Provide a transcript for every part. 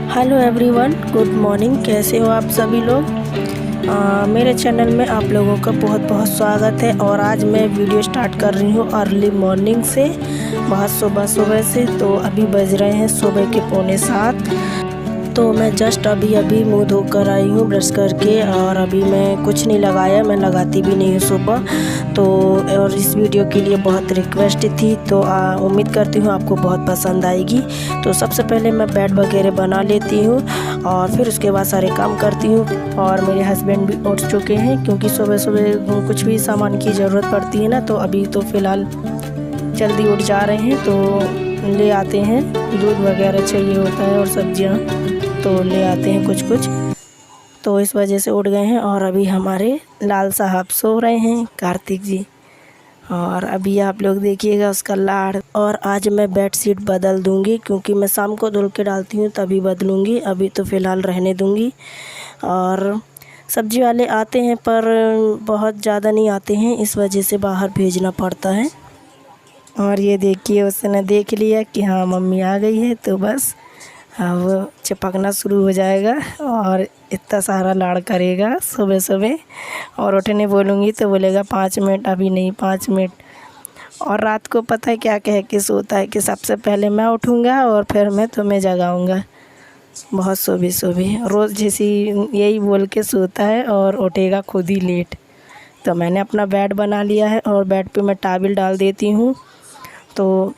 Hello everyone, good morning. कैसे हो आप सभी लोग? मेरे चैनल में आप लोगों का बहुत बहुत स्वागत है। और आज मैं वीडियो स्टार्ट कर रही हूँ अर्ली मॉर्निंग से, बहुत सुबह से। तो अभी बज रहे हैं सुबह के 6:45। तो मैं जस्ट अभी मुंह धोकर आई हूँ ब्रश करके, और अभी मैं कुछ नहीं लगाया, मैं लगाती भी नहीं हूँ सुबह। तो और इस वीडियो के लिए बहुत रिक्वेस्ट थी, तो उम्मीद करती हूँ आपको बहुत पसंद आएगी। तो सबसे पहले मैं बेड वगैरह बना लेती हूँ और फिर उसके बाद सारे काम करती हूँ। और मेरे हस्बैंड भी उठ चुके हैं, क्योंकि सुबह कुछ भी सामान की ज़रूरत पड़ती है ना, तो अभी तो फ़िलहाल जल्दी उठ जा रहे हैं। तो ले आते हैं, दूध वगैरह चाहिए होता है और सब्जियाँ, तो ले आते हैं कुछ। तो इस वजह से उठ गए हैं। और अभी हमारे लाल साहब सो रहे हैं, कार्तिक जी। और अभी आप लोग देखिएगा उसका लाड़। और आज मैं बेडशीट बदल दूंगी, क्योंकि मैं शाम को धुल के डालती हूँ तभी बदलूंगी, अभी तो फ़िलहाल रहने दूंगी। और सब्जी वाले आते हैं पर बहुत ज़्यादा नहीं आते हैं, इस वजह से बाहर भेजना पड़ता है। और ये देखिए, उसने देख लिया कि हाँ मम्मी आ गई है, तो बस अब चिपकना शुरू हो जाएगा और इतना सारा लाड़ करेगा सुबह। और उठने बोलूँगी तो बोलेगा 5 मिनट, अभी नहीं 5 मिनट। और रात को पता है क्या कह के सोता है कि सबसे पहले मैं उठूँगा और फिर मैं तुम्हें जगाऊँगा। बहुत सुबह रोज़ जैसी यही बोल के सोता है और उठेगा खुद ही लेट। तो मैंने अपना बेड बना लिया है और बेड पे मैं टॉवल डाल देती हूँ। तो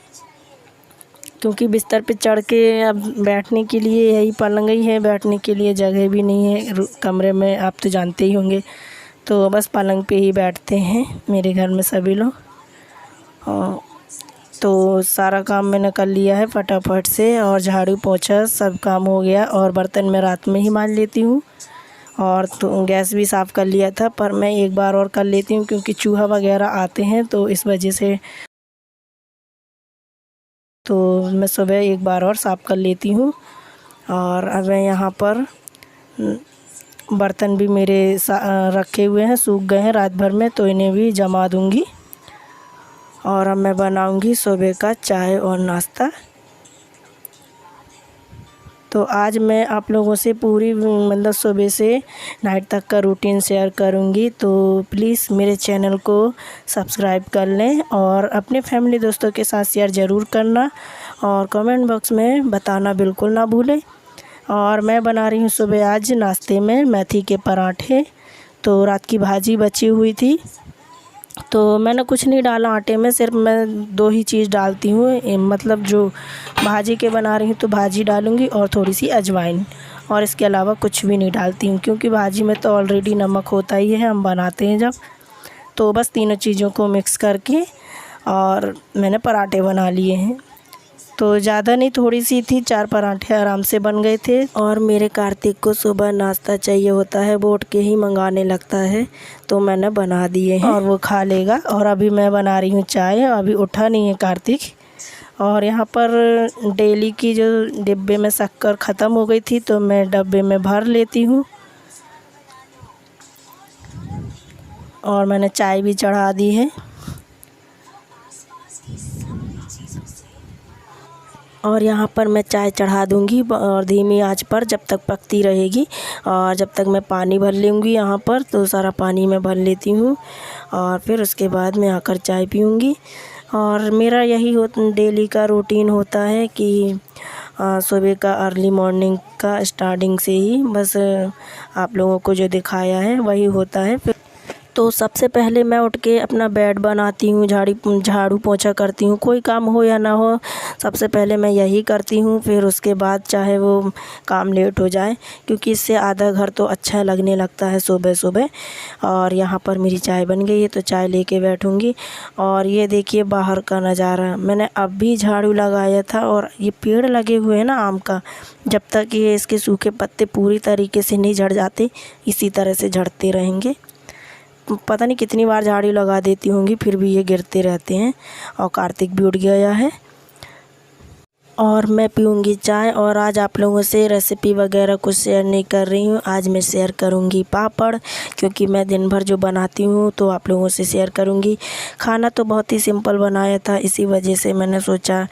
क्योंकि बिस्तर पे चढ़ के अब बैठने के लिए यही पलंग ही है, बैठने के लिए जगह भी नहीं है कमरे में, आप तो जानते ही होंगे। तो बस पलंग पे ही बैठते हैं मेरे घर में सभी लोग। और तो सारा काम मैंने कर लिया है फटाफट से, और झाड़ू पोछा सब काम हो गया। और बर्तन मैं रात में ही मांज लेती हूँ। और तो गैस भी साफ़ कर लिया था, पर मैं एक बार और कर लेती हूँ, क्योंकि चूहा वगैरह आते हैं, तो इस वजह से तो मैं सुबह एक बार और साफ़ कर लेती हूँ। और अब मैं यहाँ पर बर्तन भी मेरे रखे हुए हैं, सूख गए हैं रात भर में, तो इन्हें भी जमा दूँगी। और अब मैं बनाऊँगी सुबह का चाय और नाश्ता। तो आज मैं आप लोगों से पूरी मतलब सुबह से नाइट तक का रूटीन शेयर करूंगी। तो प्लीज़ मेरे चैनल को सब्सक्राइब कर लें और अपने फैमिली दोस्तों के साथ शेयर ज़रूर करना, और कमेंट बॉक्स में बताना बिल्कुल ना भूलें। और मैं बना रही हूँ सुबह आज नाश्ते में मेथी के पराठे। तो रात की भाजी बची हुई थी, तो मैंने कुछ नहीं डाला आटे में, सिर्फ मैं 2 ही चीज़ डालती हूँ। मतलब जो भाजी के बना रही हूँ तो भाजी डालूँगी और थोड़ी सी अजवाइन, और इसके अलावा कुछ भी नहीं डालती हूँ, क्योंकि भाजी में तो ऑलरेडी नमक होता ही है, हम बनाते हैं जब। तो बस तीनों चीज़ों को मिक्स करके और मैंने पराठे बना लिए हैं। तो ज़्यादा नहीं, थोड़ी सी थी, 4 पराठे आराम से बन गए थे। और मेरे कार्तिक को सुबह नाश्ता चाहिए होता है, वो उठ के ही मंगाने लगता है, तो मैंने बना दिए हैं और वो खा लेगा। और अभी मैं बना रही हूँ चाय, अभी उठा नहीं है कार्तिक। और यहाँ पर डेली की जो डिब्बे में शक्कर ख़त्म हो गई थी, तो मैं डब्बे में भर लेती हूँ। और मैंने चाय भी चढ़ा दी है। और यहाँ पर मैं चाय चढ़ा दूँगी और धीमी आंच पर जब तक पकती रहेगी, और जब तक मैं पानी भर लूँगी। यहाँ पर तो सारा पानी मैं भर लेती हूँ, और फिर उसके बाद मैं आकर चाय पीऊँगी। और मेरा यही डेली का रूटीन होता है कि सुबह का अर्ली मॉर्निंग का स्टार्टिंग से ही बस आप लोगों को जो दिखाया है वही होता है। तो सबसे पहले मैं उठ के अपना बेड बनाती हूँ, झाड़ू पोछा करती हूँ, कोई काम हो या ना हो, सबसे पहले मैं यही करती हूँ। फिर उसके बाद चाहे वो काम लेट हो जाए, क्योंकि इससे आधा घर तो अच्छा लगने लगता है सुबह। और यहाँ पर मेरी चाय बन गई है, तो चाय लेके बैठूँगी। और ये देखिए बाहर का नज़ारा, मैंने अब भी झाड़ू लगाया था। और ये पेड़ लगे हुए हैं ना आम का, जब तक ये इसके सूखे पत्ते पूरी तरीके से नहीं झड़ जाते, इसी तरह से झड़ते रहेंगे। पता नहीं कितनी बार झाड़ू लगा देती होंगी, फिर भी ये गिरते रहते हैं। और कार्तिक भी उठ गया है। और मैं पीऊँगी चाय। और आज आप लोगों से रेसिपी वगैरह कुछ शेयर नहीं कर रही हूँ। आज मैं शेयर करूँगी पापड़, क्योंकि मैं दिन भर जो बनाती हूँ तो आप लोगों से शेयर करूँगी। खाना तो बहुत ही सिंपल बनाया था, इसी वजह से मैंने सोचा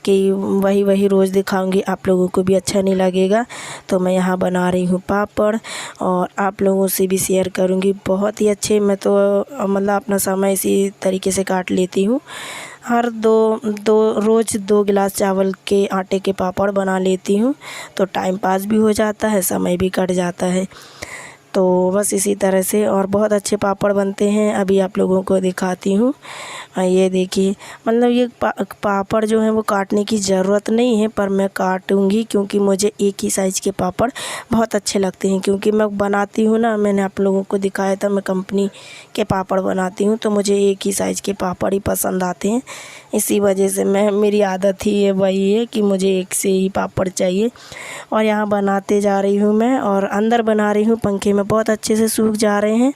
कि वही रोज़ दिखाऊँगी, आप लोगों को भी अच्छा नहीं लगेगा। तो मैं यहाँ बना रही हूँ पापड़ और आप लोगों से भी शेयर करूँगी। बहुत ही अच्छे, मैं तो मतलब अपना समय इसी तरीके से काट लेती हूँ। हर रोज़ 2 गिलास चावल के आटे के पापड़ बना लेती हूँ, तो टाइम पास भी हो जाता है, समय भी कट जाता है। तो बस इसी तरह से और बहुत अच्छे पापड़ बनते हैं। अभी आप लोगों को दिखाती हूँ। ये देखिए, मतलब ये पापड़ जो है वो काटने की ज़रूरत नहीं है, पर मैं काटूँगी क्योंकि मुझे एक ही साइज़ के पापड़ बहुत अच्छे लगते हैं। क्योंकि मैं बनाती हूँ ना, मैंने आप लोगों को दिखाया था, मैं कंपनी के पापड़ बनाती हूँ, तो मुझे एक ही साइज़ के पापड़ ही पसंद आते हैं। इसी वजह से मेरी आदत ही है वही है कि मुझे एक से ही पापड़ चाहिए। और यहाँ बनाते जा रही हूँ मैं, और अंदर बना रही हूँ, पंखे में बहुत अच्छे से सूख जा रहे हैं।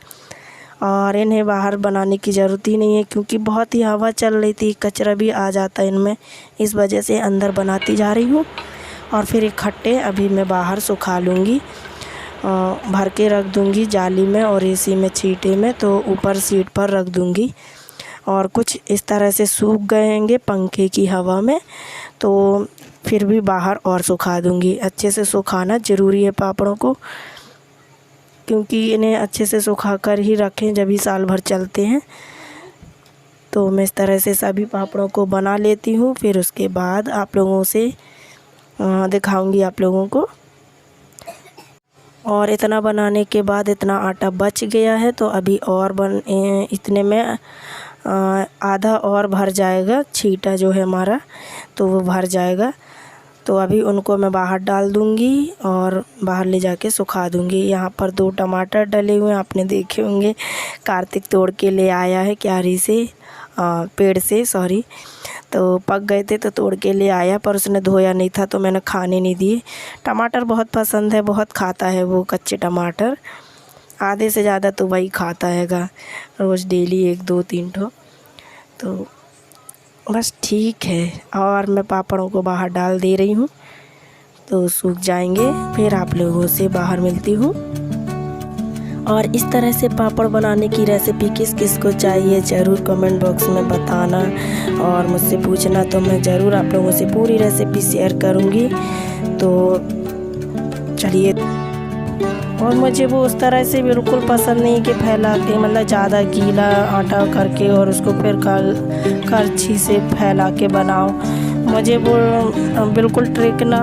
और इन्हें बाहर बनाने की ज़रूरत ही नहीं है, क्योंकि बहुत ही हवा चल रही थी, कचरा भी आ जाता है इनमें, इस वजह से अंदर बनाती जा रही हूँ। और फिर इकट्ठे अभी मैं बाहर सुखा लूँगी, भर के रख दूँगी जाली में और एसी में छींटे में, तो ऊपर सीट पर रख दूँगी। और कुछ इस तरह से सूख गएंगे पंखे की हवा में, तो फिर भी बाहर और सुखा दूँगी। अच्छे से सुखाना ज़रूरी है पापड़ों को, क्योंकि इन्हें अच्छे से सुखा कर ही रखें जब ही साल भर चलते हैं। तो मैं इस तरह से सभी पापड़ों को बना लेती हूँ, फिर उसके बाद आप लोगों से दिखाऊंगी आप लोगों को। और इतना बनाने के बाद इतना आटा बच गया है, तो अभी और इतने में आधा और भर जाएगा, छींटा जो है हमारा, तो वो भर जाएगा। तो अभी उनको मैं बाहर डाल दूँगी और बाहर ले जाके सुखा दूँगी। यहाँ पर 2 टमाटर डले हुए हैं, आपने देखे होंगे, कार्तिक तोड़ के ले आया है क्यारी से, पेड़ से सॉरी। तो पक गए थे तो तोड़ के ले आया, पर उसने धोया नहीं था तो मैंने खाने नहीं दिए। टमाटर बहुत पसंद है, बहुत खाता है वो कच्चे टमाटर, आधे से ज़्यादा तो वही खाता हैगा रोज़ डेली 1 2 3 ठो। तो बस ठीक है, और मैं पापड़ों को बाहर डाल दे रही हूँ, तो सूख जाएंगे, फिर आप लोगों से बाहर मिलती हूँ। और इस तरह से पापड़ बनाने की रेसिपी किस किस को चाहिए ज़रूर कमेंट बॉक्स में बताना और मुझसे पूछना, तो मैं ज़रूर आप लोगों से पूरी रेसिपी शेयर करूँगी। तो चलिए, और मुझे वो उस तरह से बिल्कुल पसंद नहीं कि फैला के, मतलब ज़्यादा गीला आटा करके और उसको फिर करछी से फैला के बनाओ। मुझे वो बिल्कुल ट्रिक ना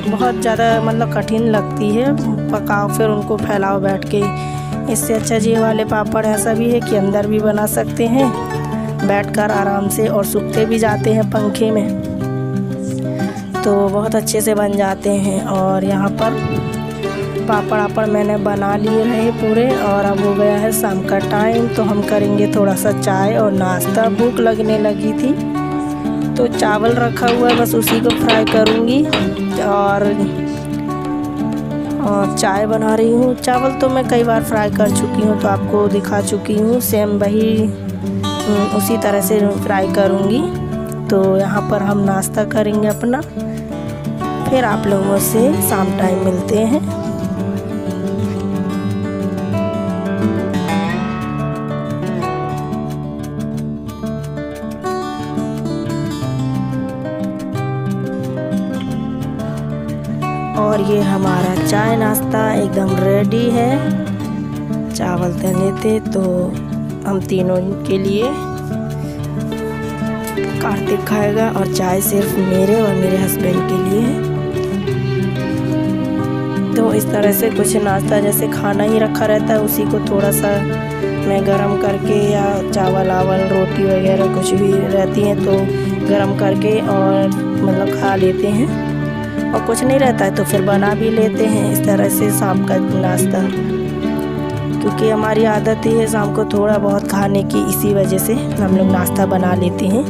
बहुत ज़्यादा मतलब कठिन लगती है। पकाओ फिर उनको फैलाओ बैठ के। इससे अच्छा ये वाले पापड़ ऐसा भी है कि अंदर भी बना सकते हैं बैठकर आराम से, और सूखते भी जाते हैं पंखे में, तो बहुत अच्छे से बन जाते हैं। और यहाँ पर पापड़ मैंने बना लिए रहे पूरे, और अब हो गया है शाम का टाइम, तो हम करेंगे थोड़ा सा चाय और नाश्ता। भूख लगने लगी थी तो चावल रखा हुआ है, बस उसी को फ्राई करूँगी और चाय बना रही हूँ। चावल तो मैं कई बार फ्राई कर चुकी हूँ, तो आपको दिखा चुकी हूँ, सेम वही उसी तरह से फ्राई करूँगी। तो यहाँ पर हम नाश्ता करेंगे अपना, फिर आप लोगों से शाम टाइम मिलते हैं। और ये हमारा चाय नाश्ता एकदम रेडी है। चावल तले थे तो हम तीनों के लिए, कार्तिक खाएगा और चाय सिर्फ मेरे और मेरे हस्बैंड के लिए। तो इस तरह से कुछ नाश्ता जैसे खाना ही रखा रहता है, उसी को थोड़ा सा मैं गरम करके, या चावल आवल रोटी वगैरह कुछ भी रहती हैं तो गरम करके और मतलब खा लेते हैं। और कुछ नहीं रहता है तो फिर बना भी लेते हैं इस तरह से शाम का नाश्ता, क्योंकि हमारी आदत ही है शाम को थोड़ा बहुत खाने की, इसी वजह से हम लोग नाश्ता बना लेते हैं।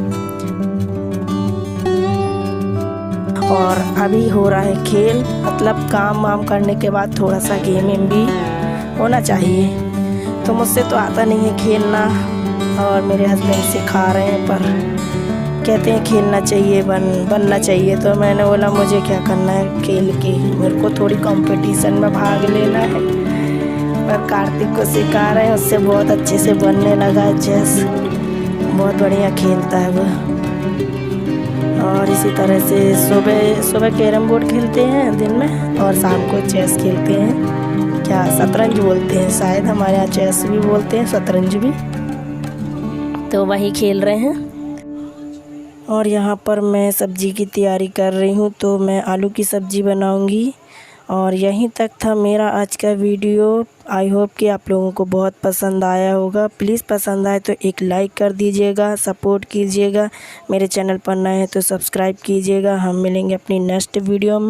और अभी हो रहा है खेल, मतलब काम वाम करने के बाद थोड़ा सा गेमिंग भी होना चाहिए। तो मुझसे तो आता नहीं है खेलना, और मेरे हस्बैंड सिखा रहे हैं, पर कहते हैं खेलना चाहिए, बनना चाहिए। तो मैंने बोला मुझे क्या करना है खेल के, मेरे को थोड़ी कंपटीशन में भाग लेना है। पर कार्तिक को सिखा रहे हैं, उससे बहुत अच्छे से बनने लगा है चेस, बहुत बढ़िया खेलता है वो। और इसी तरह से सुबह सुबह कैरम बोर्ड खेलते हैं दिन में, और शाम को चेस खेलते हैं। क्या शतरंज बोलते हैं शायद, हमारे यहाँ चेस भी बोलते हैं, शतरंज भी। तो वही खेल रहे हैं। और यहाँ पर मैं सब्ज़ी की तैयारी कर रही हूँ, तो मैं आलू की सब्ज़ी बनाऊँगी। और यहीं तक था मेरा आज का वीडियो। आई होप कि आप लोगों को बहुत पसंद आया होगा। प्लीज़ पसंद आए तो एक लाइक कर दीजिएगा, सपोर्ट कीजिएगा। मेरे चैनल पर नए हैं तो सब्सक्राइब कीजिएगा। हम मिलेंगे अपनी नेक्स्ट वीडियो में।